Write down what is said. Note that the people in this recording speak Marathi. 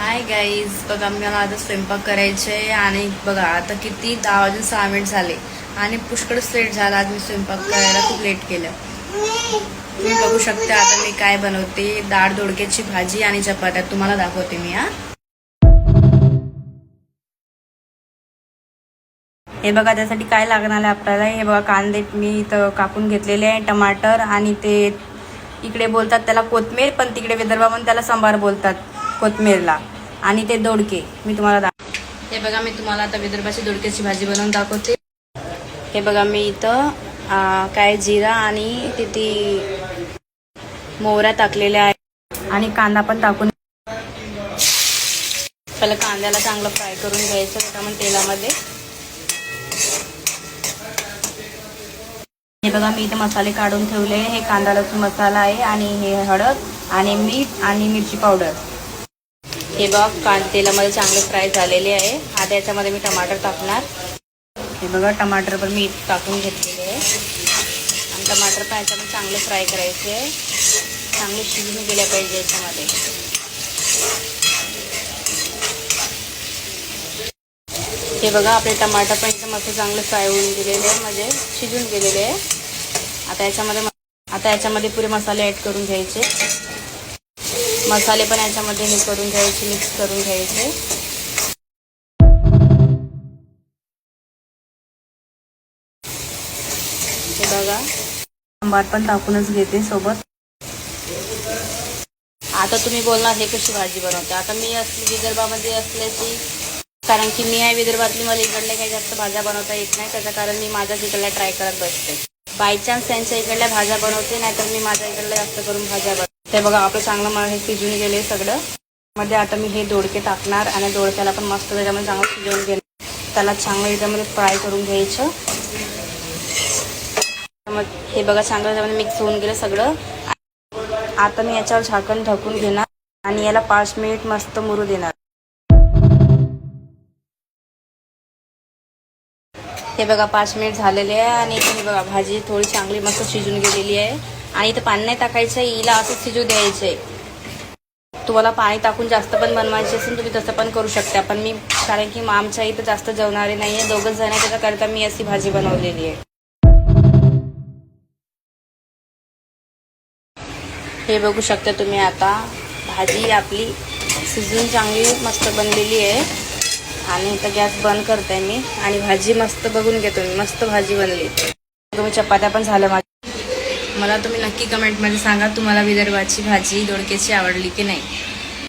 हाय गाईज, बघा मला आता स्वयंपाक करायचे आणि बघा आता किती 10 वाजून 6 मिनिट झाले आणि पुष्कळच लेट झाला. आज मी स्वयंपाक करायला खूप लेट केलं. तुम्ही बघू शकता आता मी काय बनवते. डाळ दोडक्याची भाजी आणि चपात्या तुम्हाला दाखवते मी. हे बघा त्यासाठी काय लागणार आहे आपल्याला. हे बघा कांदे मी इथं कापून घेतलेले आहे, टमाटर आणि ते इकडे बोलतात त्याला कोथमीर, पण तिकडे विदर्भामध्ये त्याला सांबार बोलतात कोथमीरला. आणि ते दोडके मी तुम्हाला हे बघा मी तुम्हाला आता विदर्भाची दोडक्याची भाजी बनवून दाखवते. हे बघा मी इथं काय जिरा आणि तिथे मोहऱ्या टाकलेल्या आहे आणि कांदा पण टाकून पहिलं कांद्याला चांगलं फ्राय करून घ्यायचं त्याच्यामध्ये तेलामध्ये. हे बघा मी इथे मसाले काढून ठेवले. हे कांदा लसूण मसाला आहे आणि हे हळद आणि मीठ आणि मिरची पावडर. हे बघा तेलामध्ये चांगले फ्राय झालेले आहे. आता याच्यामध्ये मी टमाटर टाकणार. हे बघा टमाटर पण मी टाकून घेतलेले आहे आणि टमाटर पण याच्यामध्ये चांगले फ्राय करायचे आहे. चांगले शिजून गेले पाहिजे याच्यामध्ये. हे बघा आपले टमाटर पण एकदम मस्त चांगले फ्राय होऊन गेलेले आहे, म्हणजे शिजून गेलेले आहे. आता याच्यामध्ये पुरे मसाले ॲड करून घ्यायचे. मसाले पण याच्यामध्ये हे करून घ्यायचे, मिक्स करून घ्यायचे. हे बघा सांबार पण टाकूनच घेते सोबत. आता तुम्ही बोलणार हे कशी भाजी बनवते. आता मी असली विदर्भामध्ये असल्याची, कारण की मी आहे विदर्भातली, मला इकडल्या काही जास्त भाज्या बनवता येत नाही. त्याचं कारण मी माझ्याच इकडल्या ट्राय करत बसते. बाय चान्स त्यांच्या इकडल्या भाज्या बनवते, नाहीतर मी माझ्या इकडल्या जास्त करून भाज्या बनवते. ते बघा आपलं चांगलं मला हे शिजून गेले सगळं. मध्ये आता मी हे दोडके टाकणार आणि दोडक्याला पण मस्त त्याच्यामध्ये चांगलं शिजवून घेणार. त्याला चांगलं याच्यामध्ये फ्राय करून घ्यायचं. मग हे बघा चांगलं त्याच्यामध्ये मिक्स होऊन गेलं सगळं. आता मी याच्यावर झाकण ढकून घेणार आणि याला 5 मिनिट मस्त मुरू देणार. हे बघा 5 मिनिट झालेले आहे आणि इथे बघा भाजी थोडी चांगली मस्त शिजून गेलेली आहे. आणि इथं पाणी नाही टाकायचं, हिला असं शिजू द्यायचंय. तुम्हाला पाणी टाकून जास्त पण बनवायचे असेल तुम्ही तसं पण करू शकता, पण मी कारण की आमच्या इथं जास्त जेवणारे नाही आहे, 2च जण आहे, त्याच्याकरता मी अशी भाजी बनवलेली आहे. हे बघू शकता तुम्ही. आता भाजी आपली शिजून चांगली मस्त बनलेली आहे आणि इथं गॅस बंद करते मी आणि भाजी मस्त बघून घेतो मी. मस्त भाजी बनली. तुम्ही चपात्या पण झाल्या माझ्या. मला तुम्ही नक्की कमेंटमध्ये सांगा तुम्हाला विदर्भाची भाजी दोडक्याची आवडली की नाही.